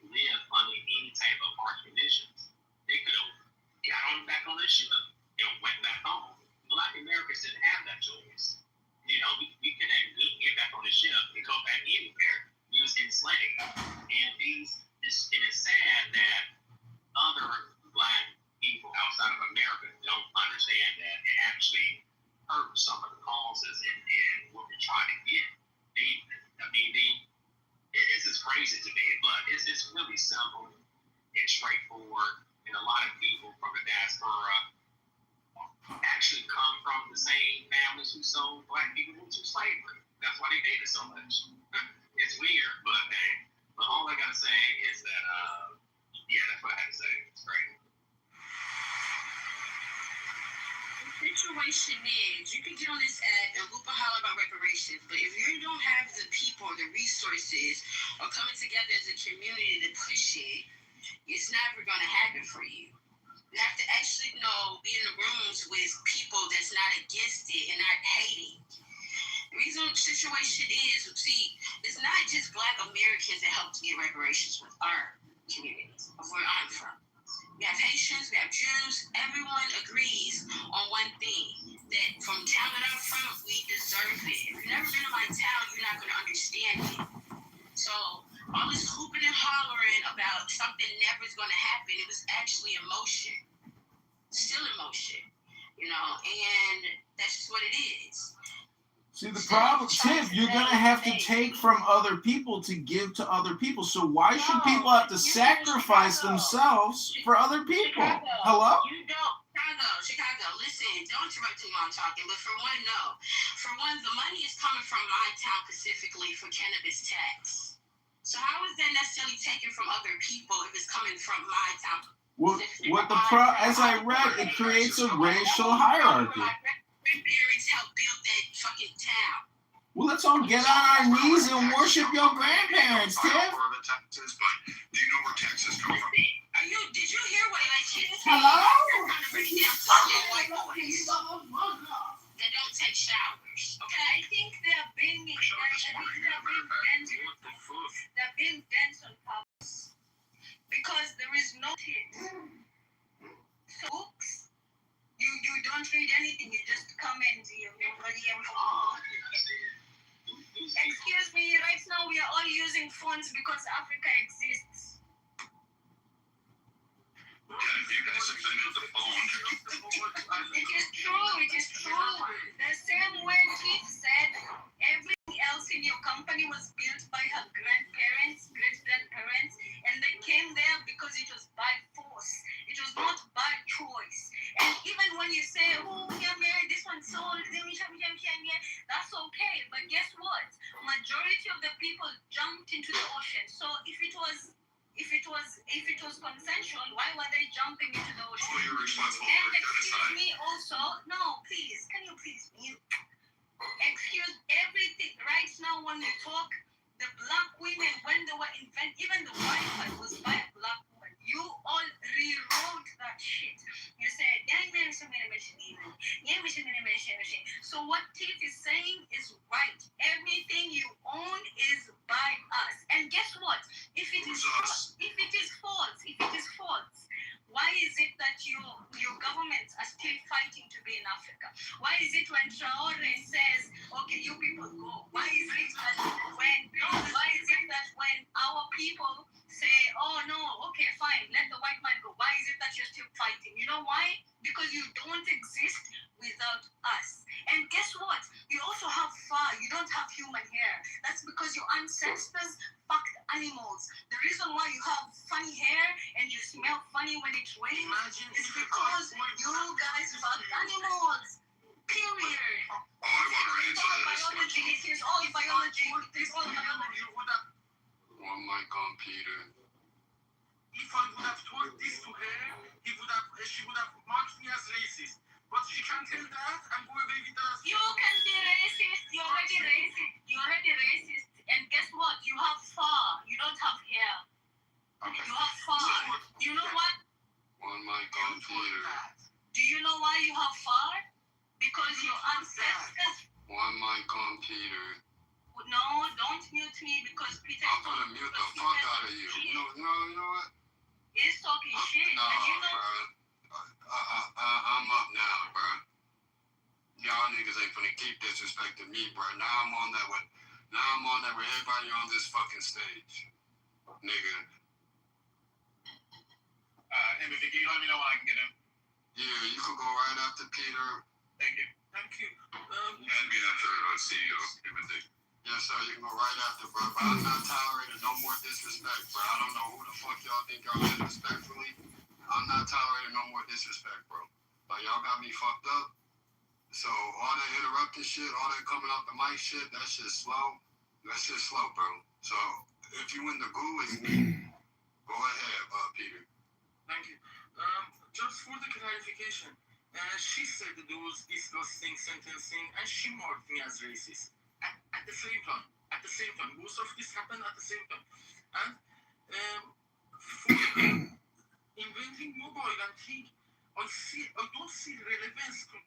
live under any type of harsh conditions. They could have got on back on the ship and went back home. Black Americans didn't have that choice. We could get back on the ship and go back anywhere. We was enslaved. And it is sad that other black people outside of America don't understand that and actually hurt some of the causes and what we're trying to get. It's just crazy to me, but it's really simple and straightforward. And a lot of people from the diaspora actually come from the same families who sold black people into slavery. That's why they hate it so much. It's weird, but all I gotta say is that, that's what I had to say. It's great. The situation is, you can get on this app and whoop and holler about reparations, but if you don't have the people, the resources, or coming together as a community to push it, it's never going to happen for you. You have to actually be in the rooms with people that's not against it and not hating. The reason the situation is, it's not just black Americans that help to get reparations with our communities, of where I'm from. We have Haitians, we have Jews, everyone agrees on one thing, that from town that I'm from, we deserve it. If you've never been to my town, you're not going to understand it. So all this hooping and hollering about something never is going to happen, it was actually emotion. Still emotion, and that's just what it is. See, the problem, Tiff, you're going to have to take from other people to give to other people. So why should people have to sacrifice themselves for other people? Hello? Chicago, listen, don't interrupt me while I'm talking, but for one, no. For one, the money is coming from my town specifically for cannabis tax. So how is that necessarily taken from other people if it's coming from my town? As I read, it creates a racial hierarchy. My grandparents helped build that fucking town. Well, let's all get on our knees and worship your grandparents, Tiff. But do you know where Texas comes from? Did you hear what I said? Hello? That don't take showers, okay? I think they're being bent on purpose because there is no hit. So books, you don't read anything, you just come and you're already informed. Excuse me, right now we are all using phones because Africa exists. Yeah, you guys have been on the phone. It is true. The same way Keith said, everything else in your company was built by her grandmother. when you say, oh, yeah, man, this one's sold, that's okay. But guess what? Majority of the people jumped into the ocean. So if it was consensual, why were they jumping into the ocean? Oh, you're responsible And for excuse genocide. me also, no, please, can you please mute? Excuse everything. Right now, when we talk, the black women, when they were even the Wi-Fi was by a black woman. You all rewrote that shit. You said, so what Tiff is saying is right. Everything you own is by us. And guess what? If it is false, why is it that your governments are still fighting to be in Africa? Why is it when Traore says, okay, you people go? Why is it that when our people say, oh no, okay, fine, let the white man go? Why is it that you're still fighting? You know why? Because you don't exist without us. And guess what? You also have fur. You don't have human hair. That's because your ancestors fucked animals. The reason why you have funny hair and you smell funny when it rains is because you guys fucked animals. Period. Oh, I want to answer this. Biology. It is all biology. It is all biology. One mic on Peter. If I would have told this to her, she would have marked me as racist. But she can't tell that and go away with us. You can be racist. You're already racist. You're already racist. And guess what? You have fur. You don't have hair. Okay. You have fur. You know what? One mic on Peter. Do you know why you have fur? Because your ancestors. One mic on Peter. No, don't mute me because Peter. I'm gonna mute the fuck out of you. No, you know what? He's talking shit. Nah, And you know. bro. I'm up now, bro. Y'all niggas ain't finna keep disrespecting me, bro. Now I'm on that with everybody on this fucking stage, nigga. Hey, Vicky, you let me know when I can get him. Yeah, you could go right after Peter. Thank you. Thank you. And be after CEO. Yes, sir. You can go right after, bro. But I'm not tolerating no more disrespect, bro. I don't know who the fuck y'all think y'all is respectfully. I'm not tolerating no more disrespect, bro. Like, y'all got me fucked up. So, all that interrupting shit, all that coming off the mic shit, that shit's slow. That shit's slow, bro. So, if you in the goo, it's me. Go ahead, Peter. Thank you. Just for the clarification, she said there was disgusting sentencing and she marked me as racist. At the same time. Most of this happened at the same time. And for inventing mobile and thing, I don't see relevance to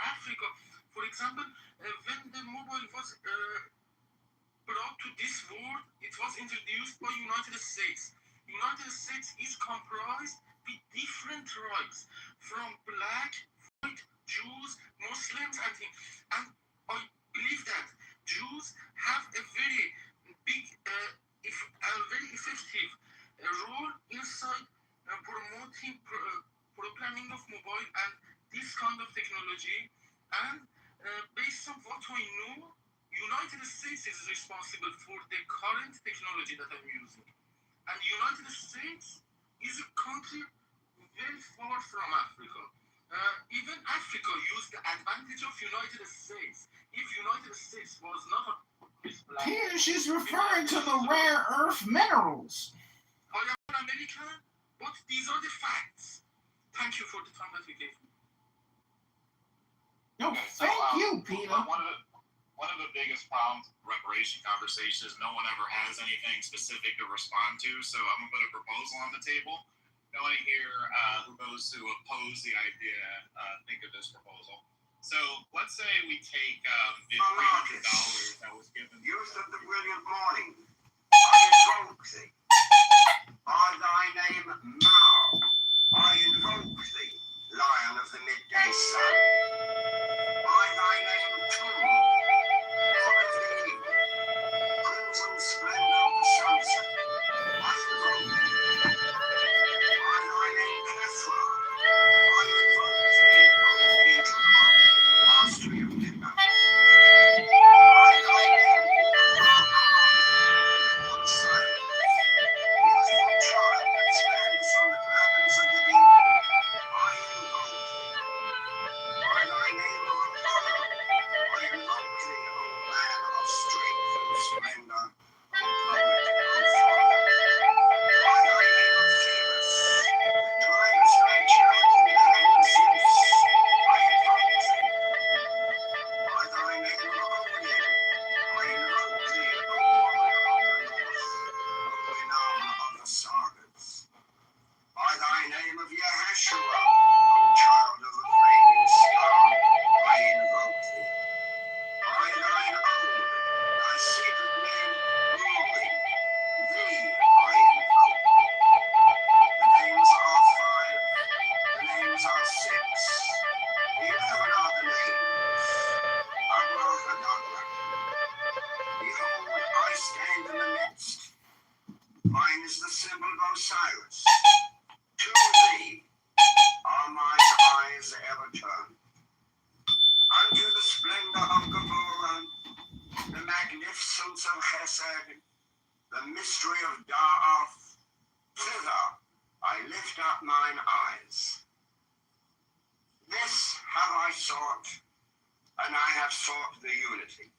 Africa. For example, when the mobile was brought to this world, it was introduced by United States. United States is comprised with different tribes, from black, white, Jews, Muslims, and things. And I believe that Jews have a very big, very effective role inside promoting programming of mobile and this kind of technology. And based on what I know, United States is responsible for the current technology that I'm using. And United States is a country very far from Africa. Even Africa used the advantage of United States. If United States was not Here she's referring to the rare earth minerals. I am an American, but these are the facts. Thank you for the time that you gave me. No, thank you, Peter. One of the biggest problems with reparation conversations is no one ever has anything specific to respond to. So I'm gonna put a proposal on the table. I want to hear who those who oppose the idea think of this proposal. So let's say we take the $300 that was given. Youth of the brilliant morning, I invoke thee. By thy name, Mao, I invoke thee, lion of the midday sun. By thy name, Tum, rock of the evening, crimson splendor of the sunset, I invoke thee. By thy name, Kethra, I invoke thee, O Nidra, mastery of midnight. By thy name, Lord Silence, youthful child that stands on the caverns of the deep, I invoke thee. Isaiah said, the mystery of Da'ath, thither I lift up mine eyes. This have I sought, and I have sought the unity.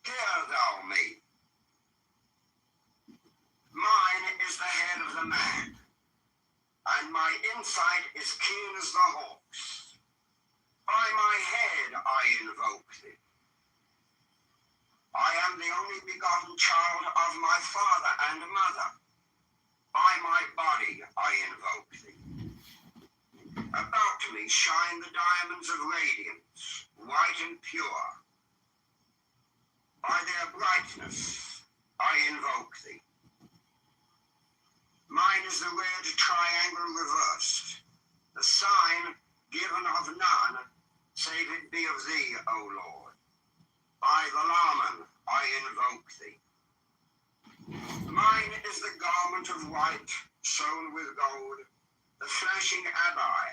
Hear thou me. Mine is the head of the man, and my insight is keen as the hawk's. By my head I invoke thee. I am the only begotten child of my father and mother. By my body I invoke thee. About me shine the diamonds of radiance, white and pure. By their brightness I invoke thee. Mine is the red triangle reversed, the sign given of none, save it be of thee, O Lord. By the Laman I invoke thee. Mine is the garment of white, sewn with gold, the flashing abai,